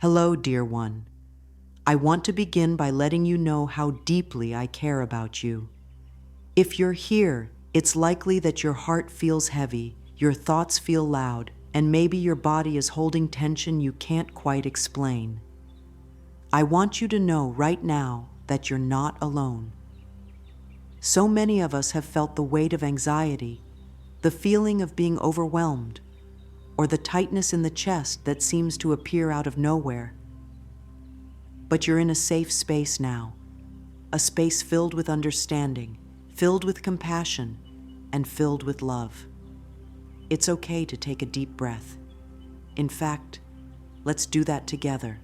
Hello, dear one. I want to begin by letting you know how deeply I care about you. If you're here, it's likely that your heart feels heavy, your thoughts feel loud, and maybe your body is holding tension you can't quite explain. I want you to know right now that you're not alone. So many of us have felt the weight of anxiety, the feeling of being overwhelmed, or the tightness in the chest that seems to appear out of nowhere. But you're in a safe space now, a space filled with understanding, filled with compassion, and filled with love. It's okay to take a deep breath. In fact, let's do that together,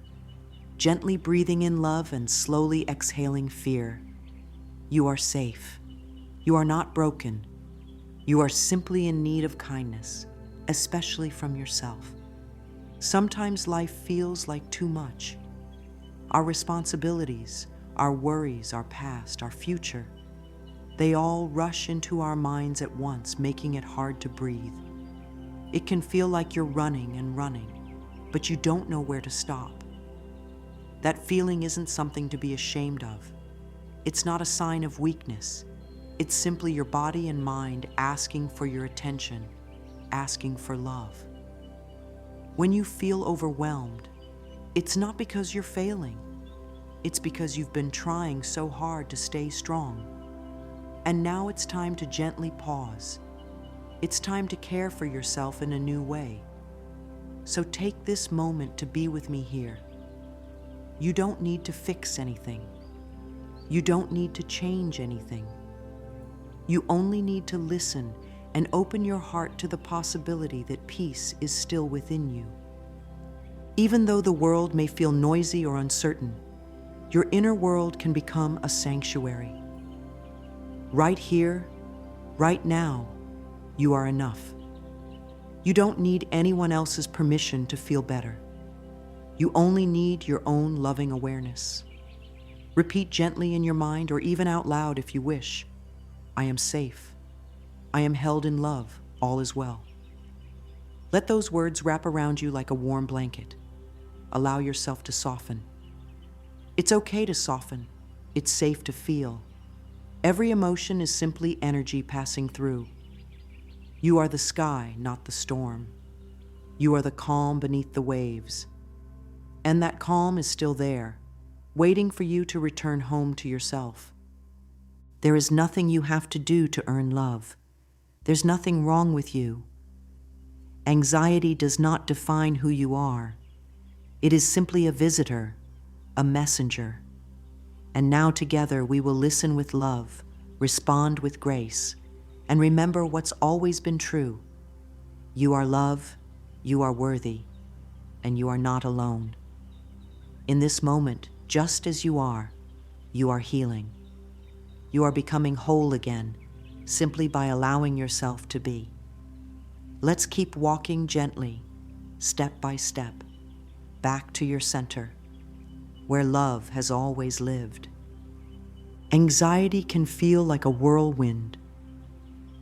gently breathing in love and slowly exhaling fear. You are safe. You are not broken. You are simply in need of kindness, especially from yourself. Sometimes life feels like too much. Our responsibilities, our worries, our past, our future, they all rush into our minds at once, making it hard to breathe. It can feel like you're running and running, but you don't know where to stop. That feeling isn't something to be ashamed of. It's not a sign of weakness. It's simply your body and mind asking for your attention, asking for love. When you feel overwhelmed, it's not because you're failing. It's because you've been trying so hard to stay strong. And now it's time to gently pause. It's time to care for yourself in a new way. So take this moment to be with me here. You don't need to fix anything. You don't need to change anything. You only need to listen and open your heart to the possibility that peace is still within you. Even though the world may feel noisy or uncertain, your inner world can become a sanctuary. Right here, right now, you are enough. You don't need anyone else's permission to feel better. You only need your own loving awareness. Repeat gently in your mind or even out loud if you wish. I am safe. I am held in love. All is well. Let those words wrap around you like a warm blanket. Allow yourself to soften. It's okay to soften. It's safe to feel. Every emotion is simply energy passing through. You are the sky, not the storm. You are the calm beneath the waves. And that calm is still there, waiting for you to return home to yourself. There is nothing you have to do to earn love. There's nothing wrong with you. Anxiety does not define who you are. It is simply a visitor, a messenger. And now together we will listen with love, respond with grace, and remember what's always been true. You are love, you are worthy, and you are not alone. In this moment, just as you are healing. You are becoming whole again, simply by allowing yourself to be. Let's keep walking gently, step by step, back to your center, where love has always lived. Anxiety can feel like a whirlwind.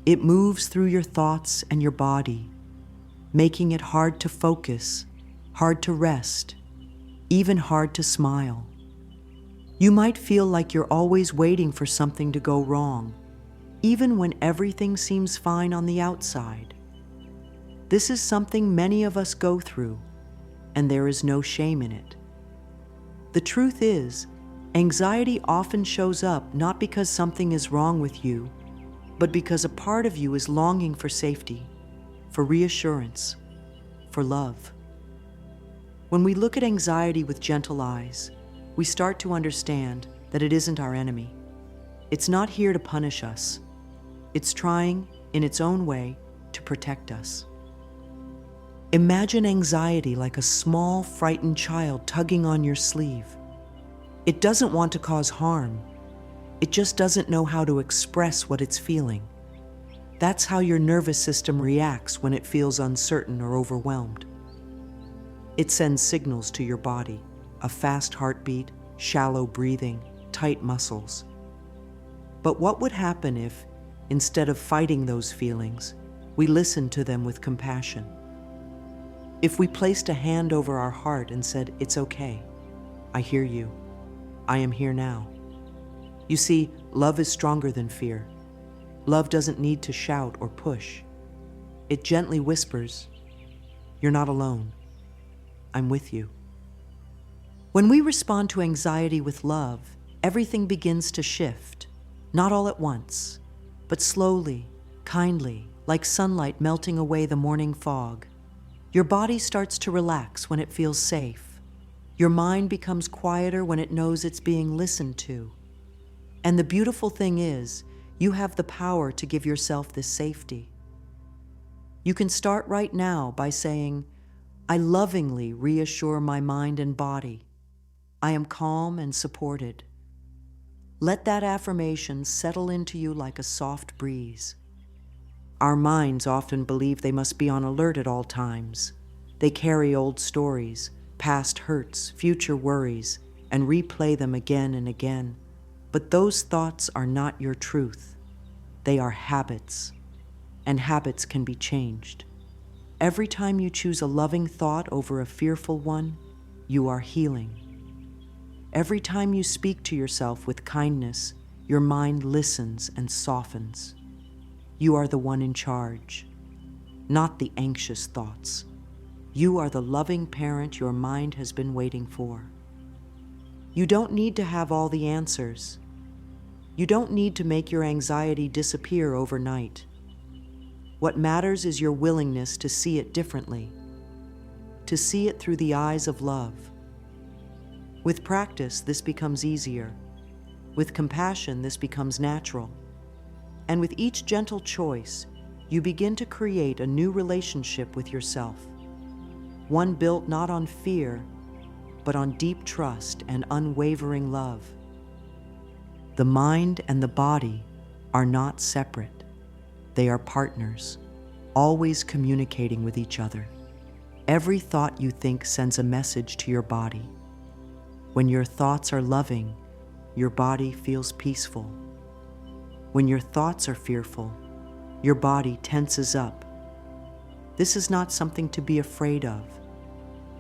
It moves through your thoughts and your body, making it hard to focus, hard to rest, even hard to smile. You might feel like you're always waiting for something to go wrong, even when everything seems fine on the outside. This is something many of us go through, and there is no shame in it. The truth is, anxiety often shows up not because something is wrong with you, but because a part of you is longing for safety, for reassurance, for love. When we look at anxiety with gentle eyes, we start to understand that it isn't our enemy. It's not here to punish us. It's trying, in its own way, to protect us. Imagine anxiety like a small, frightened child tugging on your sleeve. It doesn't want to cause harm. It just doesn't know how to express what it's feeling. That's how your nervous system reacts when it feels uncertain or overwhelmed. It sends signals to your body, a fast heartbeat, shallow breathing, tight muscles. But what would happen if, instead of fighting those feelings, we listened to them with compassion? If we placed a hand over our heart and said, "It's okay, I hear you, I am here now." You see, love is stronger than fear. Love doesn't need to shout or push. It gently whispers, "You're not alone. I'm with you." When we respond to anxiety with love, everything begins to shift, not all at once, but slowly, kindly, like sunlight melting away the morning fog. Your body starts to relax when it feels safe. Your mind becomes quieter when it knows it's being listened to. And the beautiful thing is, you have the power to give yourself this safety. You can start right now by saying, "I lovingly reassure my mind and body. I am calm and supported." Let that affirmation settle into you like a soft breeze. Our minds often believe they must be on alert at all times. They carry old stories, past hurts, future worries, and replay them again and again. But those thoughts are not your truth. They are habits, and habits can be changed. Every time you choose a loving thought over a fearful one, you are healing. Every time you speak to yourself with kindness, your mind listens and softens. You are the one in charge, not the anxious thoughts. You are the loving parent your mind has been waiting for. You don't need to have all the answers. You don't need to make your anxiety disappear overnight. What matters is your willingness to see it differently, to see it through the eyes of love. With practice, this becomes easier. With compassion, this becomes natural. And with each gentle choice, you begin to create a new relationship with yourself. One built not on fear, but on deep trust and unwavering love. The mind and the body are not separate. They are partners, always communicating with each other. Every thought you think sends a message to your body. When your thoughts are loving, your body feels peaceful. When your thoughts are fearful, your body tenses up. This is not something to be afraid of.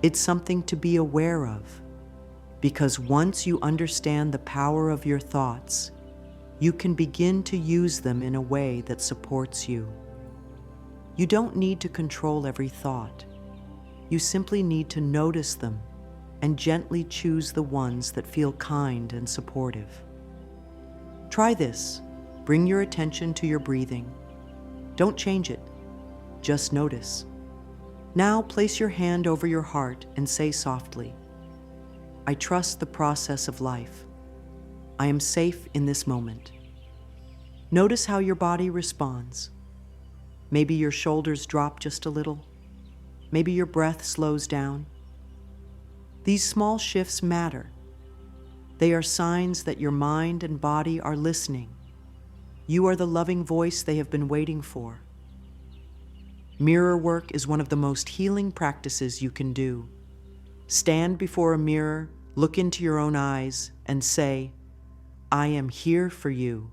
It's something to be aware of. Because once you understand the power of your thoughts, you can begin to use them in a way that supports you. You don't need to control every thought. You simply need to notice them and gently choose the ones that feel kind and supportive. Try this. Bring your attention to your breathing. Don't change it. Just notice. Now place your hand over your heart and say softly, "I trust the process of life. I am safe in this moment." Notice how your body responds. Maybe your shoulders drop just a little. Maybe your breath slows down. These small shifts matter. They are signs that your mind and body are listening. You are the loving voice they have been waiting for. Mirror work is one of the most healing practices you can do. Stand before a mirror, look into your own eyes, and say, "I am here for you.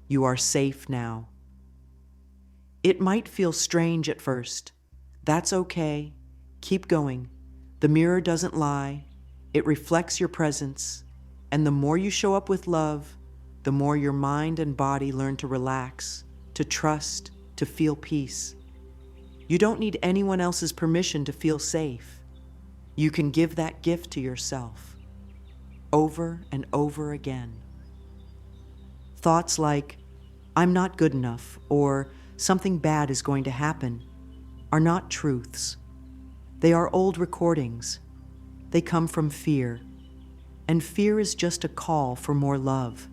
You are safe now." It might feel strange at first. That's okay. Keep going. The mirror doesn't lie. It reflects your presence. And the more you show up with love, the more your mind and body learn to relax, to trust, to feel peace. You don't need anyone else's permission to feel safe. You can give that gift to yourself, over and over again. Thoughts like, "I'm not good enough," or "something bad is going to happen," are not truths. They are old recordings. They come from fear. And fear is just a call for more love.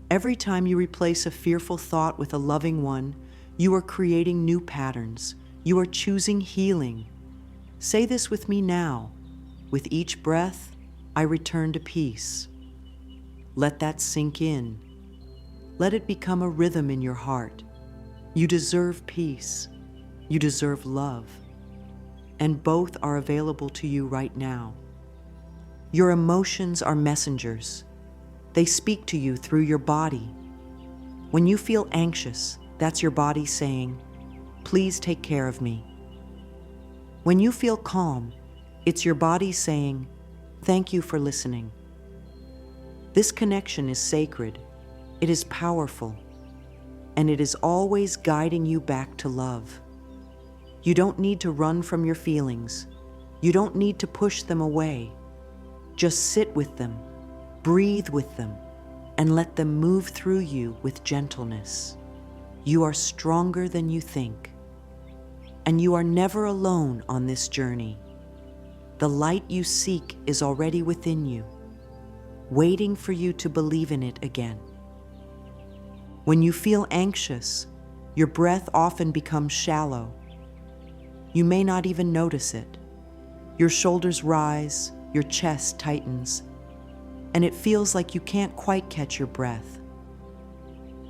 Every time you replace a fearful thought with a loving one, you are creating new patterns. You are choosing healing. Say this with me now. With each breath, I return to peace. Let that sink in. Let it become a rhythm in your heart. You deserve peace. You deserve love. And both are available to you right now. Your emotions are messengers. They speak to you through your body. When you feel anxious, that's your body saying, "Please take care of me." When you feel calm, it's your body saying, "Thank you for listening." This connection is sacred, it is powerful, and it is always guiding you back to love. You don't need to run from your feelings. You don't need to push them away. Just sit with them, breathe with them, and let them move through you with gentleness. You are stronger than you think, and you are never alone on this journey. The light you seek is already within you, waiting for you to believe in it again. When you feel anxious, your breath often becomes shallow. You may not even notice it. Your shoulders rise, your chest tightens, and it feels like you can't quite catch your breath.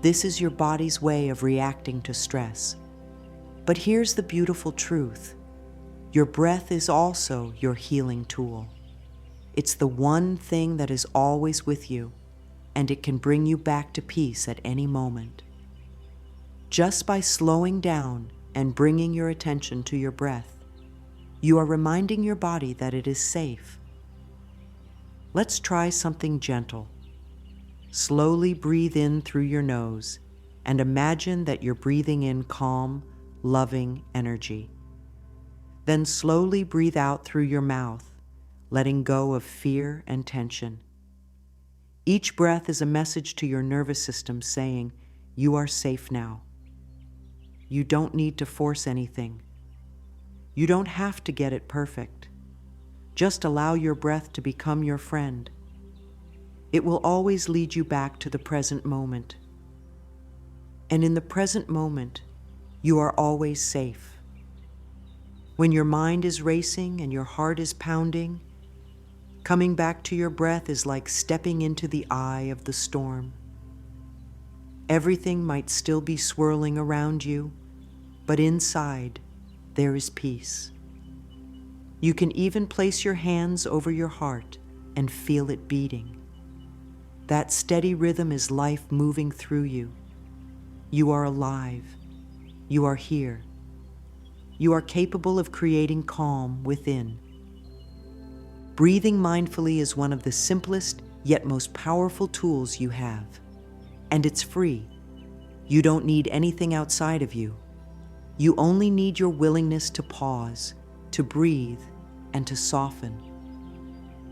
This is your body's way of reacting to stress. But here's the beautiful truth. Your breath is also your healing tool. It's the one thing that is always with you, and it can bring you back to peace at any moment. Just by slowing down and bringing your attention to your breath, you are reminding your body that it is safe. Let's try something gentle. Slowly breathe in through your nose and imagine that you're breathing in calm, loving energy. Then slowly breathe out through your mouth, letting go of fear and tension. Each breath is a message to your nervous system saying, "You are safe now." You don't need to force anything. You don't have to get it perfect. Just allow your breath to become your friend. It will always lead you back to the present moment. And in the present moment, you are always safe. When your mind is racing and your heart is pounding, coming back to your breath is like stepping into the eye of the storm. Everything might still be swirling around you, but inside, there is peace. You can even place your hands over your heart and feel it beating. That steady rhythm is life moving through you. You are alive. You are here. You are capable of creating calm within. Breathing mindfully is one of the simplest yet most powerful tools you have. And it's free. You don't need anything outside of you. You only need your willingness to pause, to breathe, and to soften.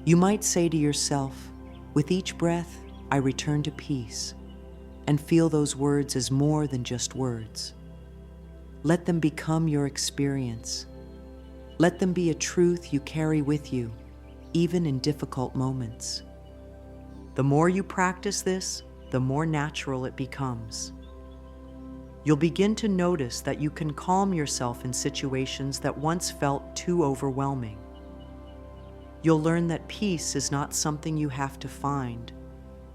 You might say to yourself, "With each breath, I return to peace," and feel those words as more than just words. Let them become your experience. Let them be a truth you carry with you, even in difficult moments. The more you practice this, the more natural it becomes. You'll begin to notice that you can calm yourself in situations that once felt too overwhelming. You'll learn that peace is not something you have to find.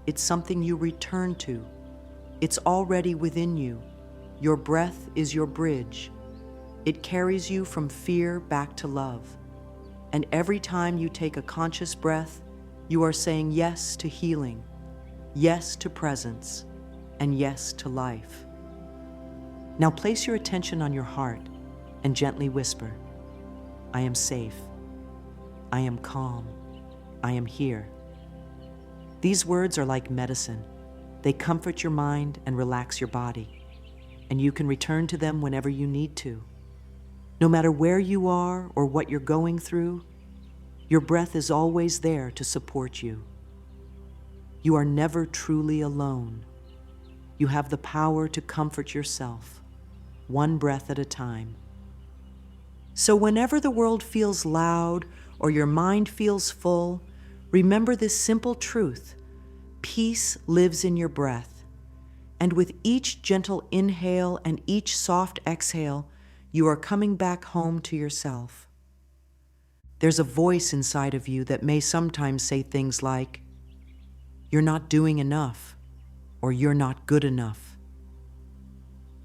It's something you return to. It's already within you. Your breath is your bridge. It carries you from fear back to love. And every time you take a conscious breath, you are saying yes to healing, yes to presence, and yes to life. Now place your attention on your heart and gently whisper, "I am safe. I am calm. I am here." These words are like medicine. They comfort your mind and relax your body, and you can return to them whenever you need to. No matter where you are or what you're going through, your breath is always there to support you. You are never truly alone. You have the power to comfort yourself, one breath at a time. So whenever the world feels loud or your mind feels full, remember this simple truth: peace lives in your breath. And with each gentle inhale and each soft exhale, you are coming back home to yourself. There's a voice inside of you that may sometimes say things like, "You're not doing enough," or "You're not good enough."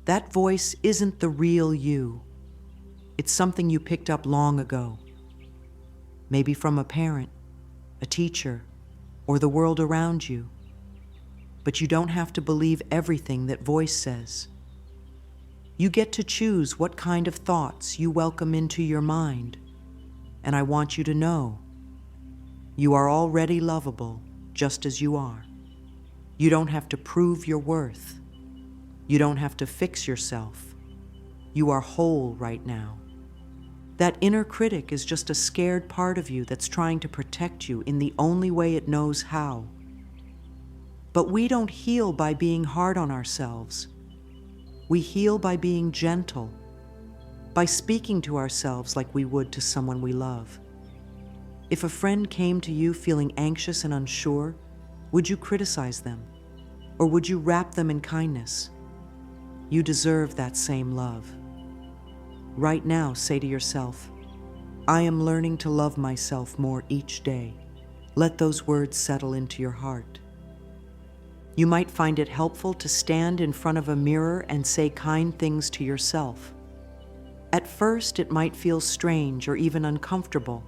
That voice isn't the real you. It's something you picked up long ago, maybe from a parent, a teacher, or the world around you. But you don't have to believe everything that voice says. You get to choose what kind of thoughts you welcome into your mind. And I want you to know, you are already lovable just as you are. You don't have to prove your worth. You don't have to fix yourself. You are whole right now. That inner critic is just a scared part of you that's trying to protect you in the only way it knows how. But we don't heal by being hard on ourselves. We heal by being gentle, by speaking to ourselves like we would to someone we love. If a friend came to you feeling anxious and unsure, would you criticize them? Or would you wrap them in kindness? You deserve that same love. Right now, say to yourself, I am learning to love myself more each day. Let those words settle into your heart. You might find it helpful to stand in front of a mirror and say kind things to yourself. At first, it might feel strange or even uncomfortable,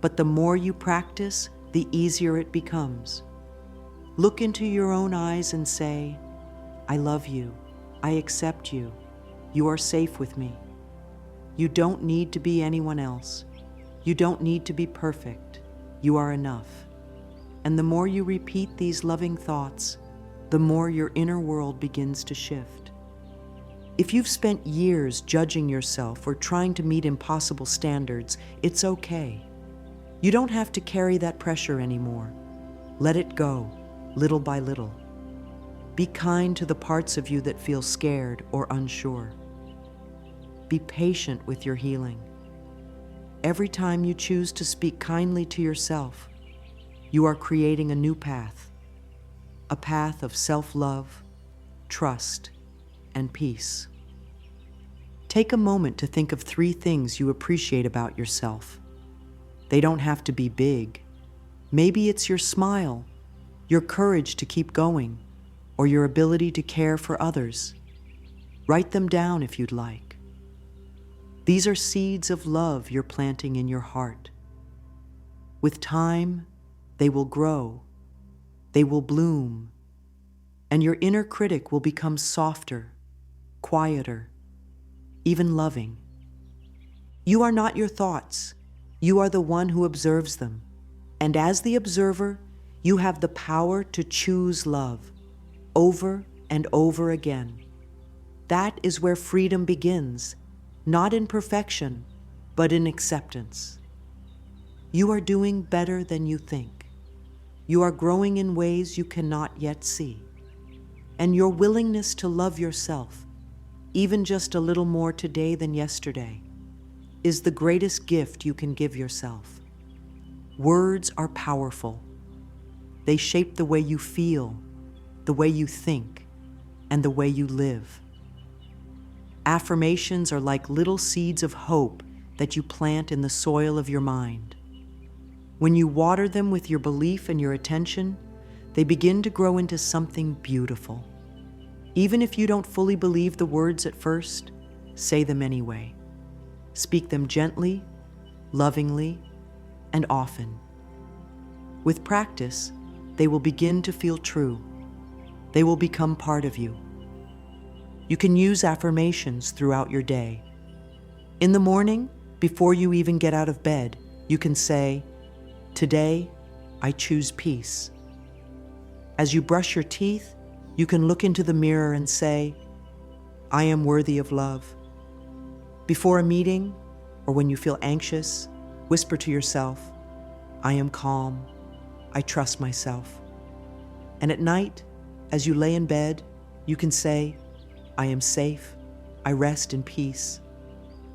but the more you practice, the easier it becomes. Look into your own eyes and say, I love you. I accept you. You are safe with me. You don't need to be anyone else. You don't need to be perfect. You are enough. And the more you repeat these loving thoughts, the more your inner world begins to shift. If you've spent years judging yourself or trying to meet impossible standards, it's okay. You don't have to carry that pressure anymore. Let it go, little by little. Be kind to the parts of you that feel scared or unsure. Be patient with your healing. Every time you choose to speak kindly to yourself, you are creating a new path, a path of self-love, trust, and peace. Take a moment to think of 3 things you appreciate about yourself. They don't have to be big. Maybe it's your smile, your courage to keep going, or your ability to care for others. Write them down if you'd like. These are seeds of love you're planting in your heart. With time, they will grow, they will bloom, and your inner critic will become softer, quieter, even loving. You are not your thoughts. You are the one who observes them. And as the observer, you have the power to choose love over and over again. That is where freedom begins, not in perfection, but in acceptance. You are doing better than you think. You are growing in ways you cannot yet see. And your willingness to love yourself, even just a little more today than yesterday, is the greatest gift you can give yourself. Words are powerful. They shape the way you feel, the way you think, and the way you live. Affirmations are like little seeds of hope that you plant in the soil of your mind. When you water them with your belief and your attention, they begin to grow into something beautiful. Even if you don't fully believe the words at first, say them anyway. Speak them gently, lovingly, and often. With practice, they will begin to feel true. They will become part of you. You can use affirmations throughout your day. In the morning, before you even get out of bed, you can say, "Today, I choose peace." As you brush your teeth, you can look into the mirror and say, "I am worthy of love." Before a meeting, or when you feel anxious, whisper to yourself, "I am calm. I trust myself." And at night, as you lay in bed, you can say, "I am safe. I rest in peace."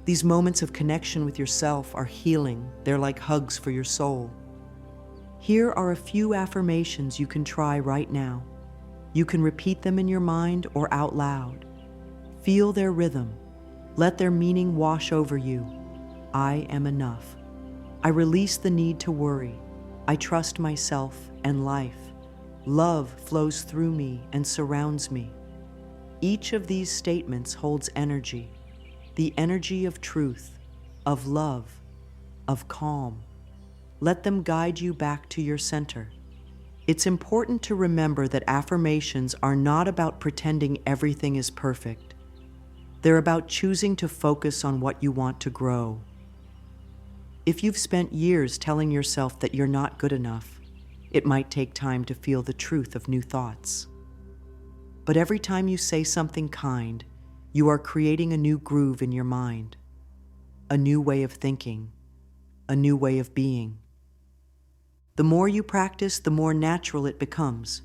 These moments of connection with yourself are healing. They're like hugs for your soul. Here are a few affirmations you can try right now. You can repeat them in your mind or out loud. Feel their rhythm. Let their meaning wash over you. I am enough. I release the need to worry. I trust myself and life. Love flows through me and surrounds me. Each of these statements holds energy, the energy of truth, of love, of calm. Let them guide you back to your center. It's important to remember that affirmations are not about pretending everything is perfect. They're about choosing to focus on what you want to grow. If you've spent years telling yourself that you're not good enough, it might take time to feel the truth of new thoughts. But every time you say something kind, you are creating a new groove in your mind, a new way of thinking, a new way of being. The more you practice, the more natural it becomes.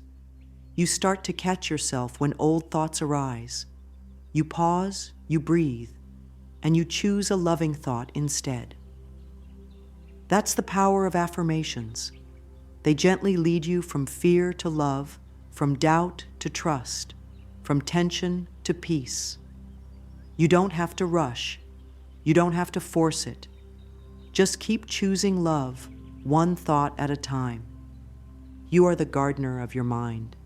You start to catch yourself when old thoughts arise. You pause, you breathe, and you choose a loving thought instead. That's the power of affirmations. They gently lead you from fear to love, from doubt to trust, from tension to peace. You don't have to rush. You don't have to force it. Just keep choosing love, one thought at a time. You are the gardener of your mind.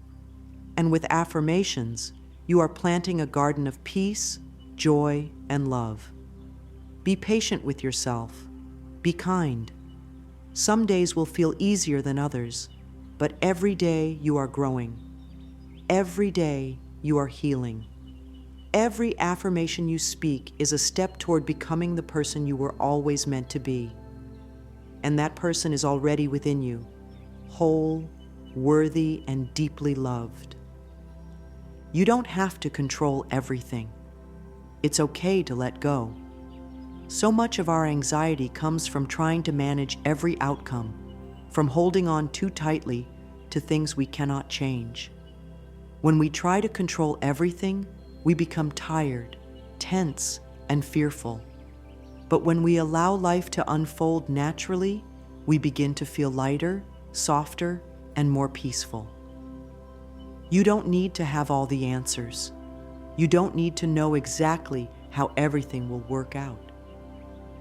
And with affirmations, you are planting a garden of peace, joy, and love. Be patient with yourself. Be kind. Some days will feel easier than others, but every day you are growing. Every day you are healing. Every affirmation you speak is a step toward becoming the person you were always meant to be. And that person is already within you, whole, worthy, and deeply loved. You don't have to control everything. It's okay to let go. So much of our anxiety comes from trying to manage every outcome, from holding on too tightly to things we cannot change. When we try to control everything, we become tired, tense, and fearful. But when we allow life to unfold naturally, we begin to feel lighter, softer, and more peaceful. You don't need to have all the answers. You don't need to know exactly how everything will work out.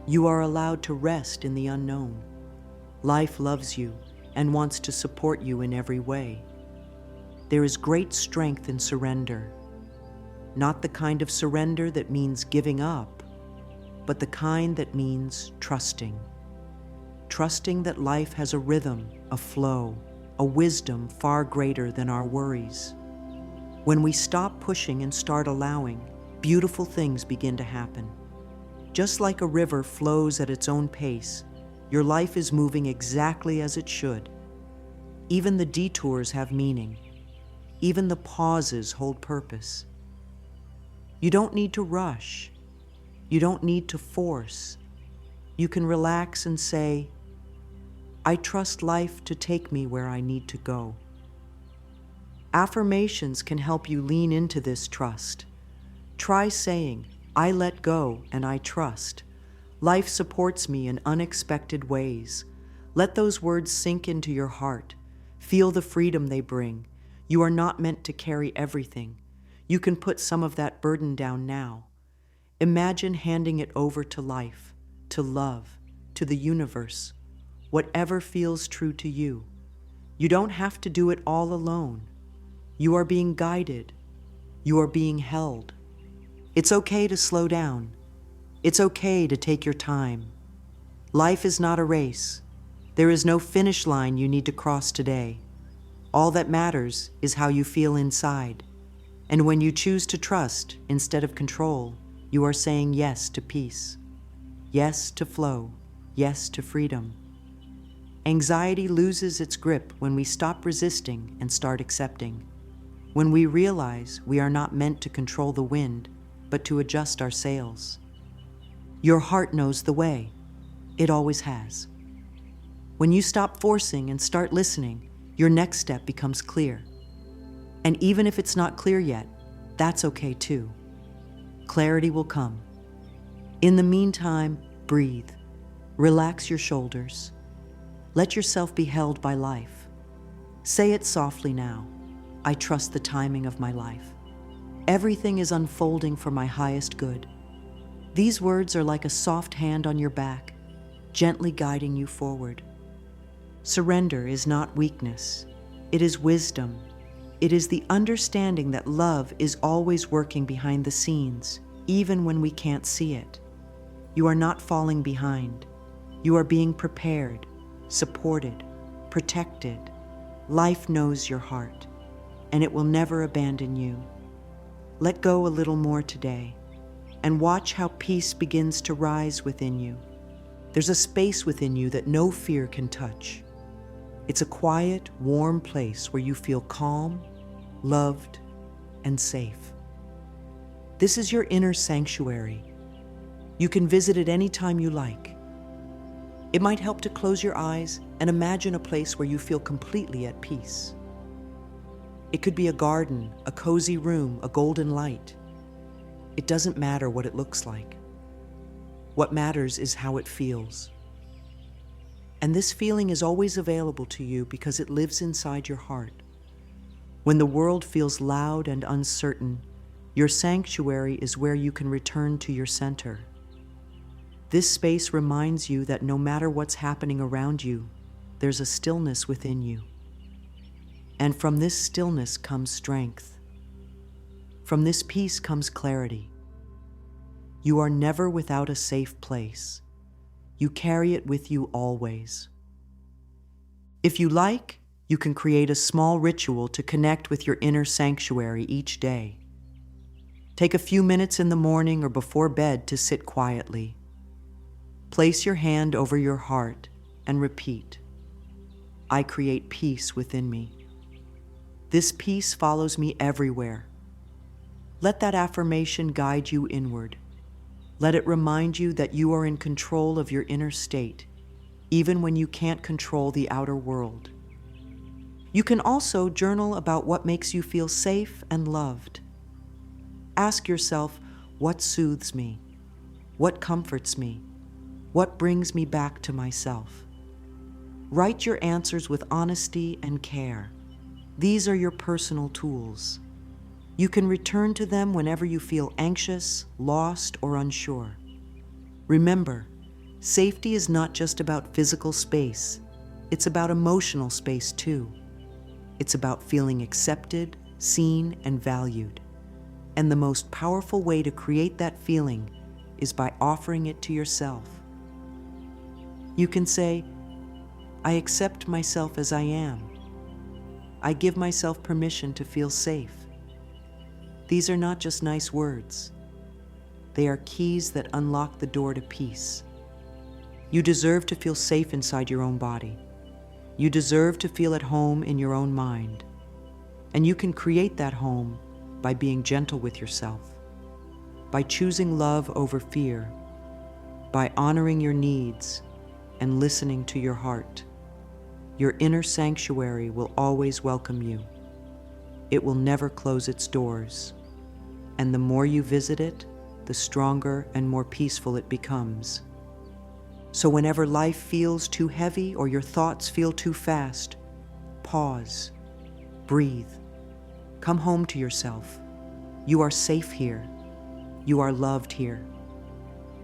You are allowed to rest in the unknown. Life loves you and wants to support you in every way. There is great strength in surrender. Not the kind of surrender that means giving up, but the kind that means trusting. Trusting that life has a rhythm, a flow, a wisdom far greater than our worries. When we stop pushing and start allowing, beautiful things begin to happen. Just like a river flows at its own pace, your life is moving exactly as it should. Even the detours have meaning. Even the pauses hold purpose. You don't need to rush. You don't need to force. You can relax and say, I trust life to take me where I need to go. Affirmations can help you lean into this trust. Try saying, I let go and I trust. Life supports me in unexpected ways. Let those words sink into your heart. Feel the freedom they bring. You are not meant to carry everything. You can put some of that burden down now. Imagine handing it over to life, to love, to the universe, whatever feels true to you. You don't have to do it all alone. You are being guided. You are being held. It's okay to slow down. It's okay to take your time. Life is not a race. There is no finish line you need to cross today. All that matters is how you feel inside. And when you choose to trust instead of control, you are saying yes to peace, yes to flow, yes to freedom. Anxiety loses its grip when we stop resisting and start accepting. When we realize we are not meant to control the wind, but to adjust our sails. Your heart knows the way. It always has. When you stop forcing and start listening, your next step becomes clear. And even if it's not clear yet, that's okay too. Clarity will come. In the meantime, breathe. Relax your shoulders. Let yourself be held by life. Say it softly now. I trust the timing of my life. Everything is unfolding for my highest good. These words are like a soft hand on your back, gently guiding you forward. Surrender is not weakness. It is wisdom. It is the understanding that love is always working behind the scenes, even when we can't see it. You are not falling behind. You are being prepared, supported, protected. Life knows your heart, and it will never abandon you. Let go a little more today. and watch how peace begins to rise within you. There's a space within you that no fear can touch. It's a quiet, warm place where you feel calm, loved, and safe. This is your inner sanctuary. You can visit it anytime you like. It might help to close your eyes and imagine a place where you feel completely at peace. It could be a garden, a cozy room, a golden light. It doesn't matter what it looks like. What matters is how it feels. And this feeling is always available to you because it lives inside your heart. When the world feels loud and uncertain, your sanctuary is where you can return to your center. This space reminds you that no matter what's happening around you, there's a stillness within you. And from this stillness comes strength. From this peace comes clarity. You are never without a safe place. You carry it with you always. If you like, you can create a small ritual to connect with your inner sanctuary each day. Take a few minutes in the morning or before bed to sit quietly. Place your hand over your heart and repeat, "I create peace within me." This peace follows me everywhere. Let that affirmation guide you inward. Let it remind you that you are in control of your inner state, even when you can't control the outer world. You can also journal about what makes you feel safe and loved. Ask yourself, what soothes me? What comforts me? What brings me back to myself? Write your answers with honesty and care. These are your personal tools. You can return to them whenever you feel anxious, lost, or unsure. Remember, safety is not just about physical space. It's about emotional space too. It's about feeling accepted, seen, and valued. And the most powerful way to create that feeling is by offering it to yourself. You can say, "I accept myself as I am. I give myself permission to feel safe." These are not just nice words. They are keys that unlock the door to peace. You deserve to feel safe inside your own body. You deserve to feel at home in your own mind. And you can create that home by being gentle with yourself, by choosing love over fear, by honoring your needs and listening to your heart. Your inner sanctuary will always welcome you. It will never close its doors. And the more you visit it, the stronger and more peaceful it becomes. So whenever life feels too heavy or your thoughts feel too fast, pause, breathe, come home to yourself. You are safe here. You are loved here.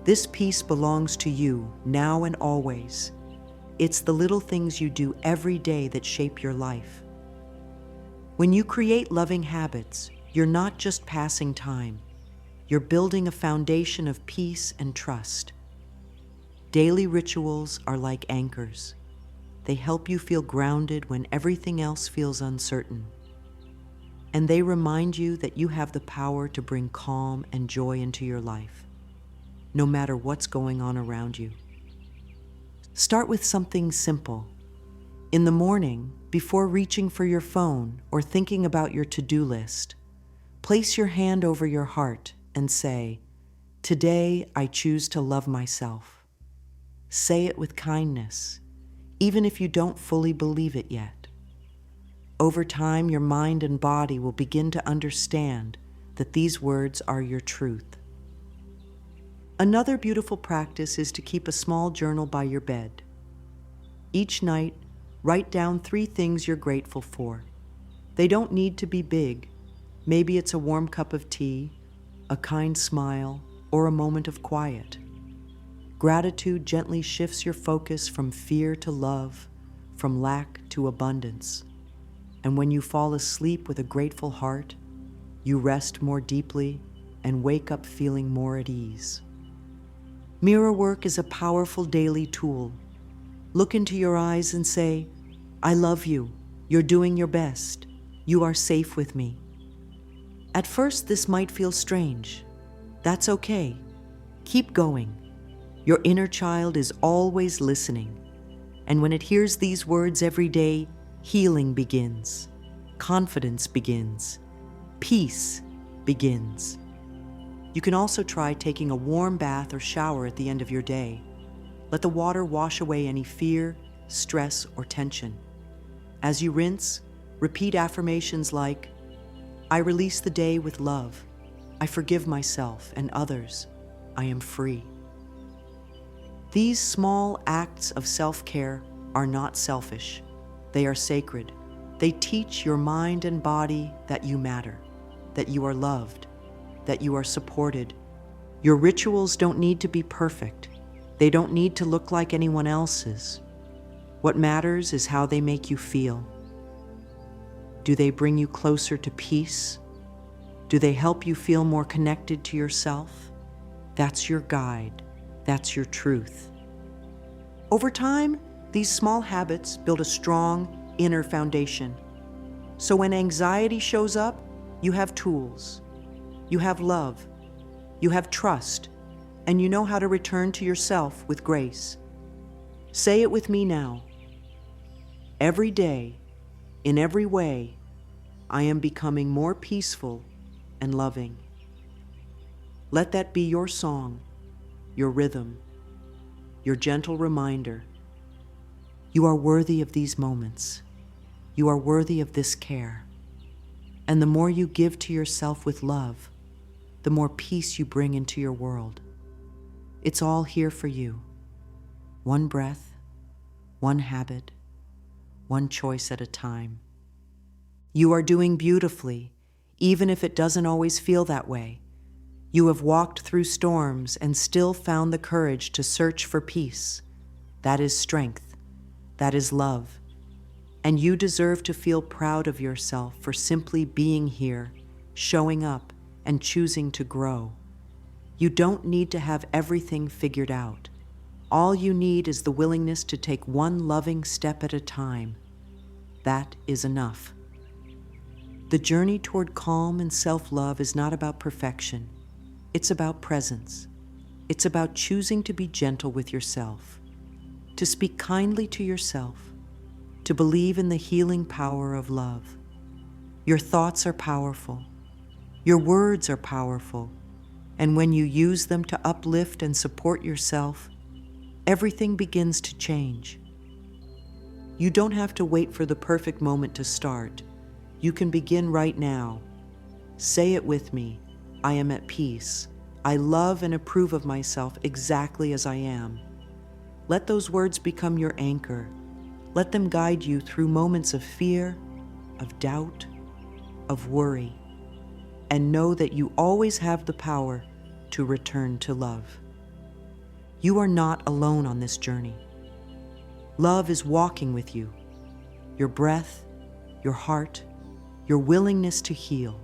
This peace belongs to you now and always. It's the little things you do every day that shape your life. When you create loving habits, you're not just passing time. You're building a foundation of peace and trust. Daily rituals are like anchors. They help you feel grounded when everything else feels uncertain. And they remind you that you have the power to bring calm and joy into your life, no matter what's going on around you. Start with something simple. In the morning, before reaching for your phone or thinking about your to-do list, place your hand over your heart and say, "Today I choose to love myself." Say it with kindness, even if you don't fully believe it yet. Over time, your mind and body will begin to understand that these words are your truth. Another beautiful practice is to keep a small journal by your bed. Each night, write down 3 things you're grateful for. They don't need to be big. Maybe it's a warm cup of tea, a kind smile, or a moment of quiet. Gratitude gently shifts your focus from fear to love, from lack to abundance. And when you fall asleep with a grateful heart, you rest more deeply and wake up feeling more at ease. Mirror work is a powerful daily tool. Look into your eyes and say, "I love you. You're doing your best. You are safe with me." At first, this might feel strange. That's okay. Keep going. Your inner child is always listening. And when it hears these words every day, healing begins, confidence begins, peace begins. You can also try taking a warm bath or shower at the end of your day. Let the water wash away any fear, stress, or tension. As you rinse, repeat affirmations like, I release the day with love. I forgive myself and others. I am free. These small acts of self-care are not selfish. They are sacred. They teach your mind and body that you matter, that you are loved, that you are supported. Your rituals don't need to be perfect. They don't need to look like anyone else's. What matters is how they make you feel. Do they bring you closer to peace? Do they help you feel more connected to yourself? That's your guide. That's your truth. Over time, these small habits build a strong inner foundation. So when anxiety shows up, you have tools. You have love. You have trust. And you know how to return to yourself with grace. Say it with me now. Every day, in every way, I am becoming more peaceful and loving. Let that be your song, your rhythm, your gentle reminder. You are worthy of these moments. You are worthy of this care. And the more you give to yourself with love, the more peace you bring into your world. It's all here for you. One breath, one habit, one choice at a time. You are doing beautifully, even if it doesn't always feel that way. You have walked through storms and still found the courage to search for peace. That is strength. That is love. And you deserve to feel proud of yourself for simply being here, showing up, and choosing to grow. You don't need to have everything figured out. All you need is the willingness to take one loving step at a time. That is enough. The journey toward calm and self-love is not about perfection. It's about presence. It's about choosing to be gentle with yourself, to speak kindly to yourself, to believe in the healing power of love. Your thoughts are powerful. Your words are powerful. And when you use them to uplift and support yourself, everything begins to change. You don't have to wait for the perfect moment to start. You can begin right now. Say it with me. I am at peace. I love and approve of myself exactly as I am. Let those words become your anchor. Let them guide you through moments of fear, of doubt, of worry. And know that you always have the power to return to love. You are not alone on this journey. Love is walking with you. Your breath, your heart, your willingness to heal.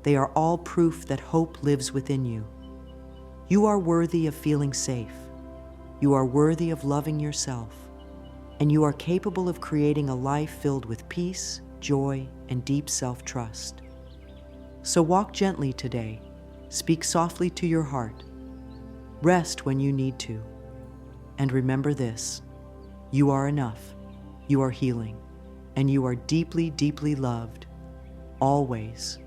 They are all proof that hope lives within you. You are worthy of feeling safe. You are worthy of loving yourself. And you are capable of creating a life filled with peace, joy, and deep self-trust. So walk gently today. Speak softly to your heart. Rest when you need to. And remember this: you are enough. You are healing. And you are deeply, deeply loved. Always.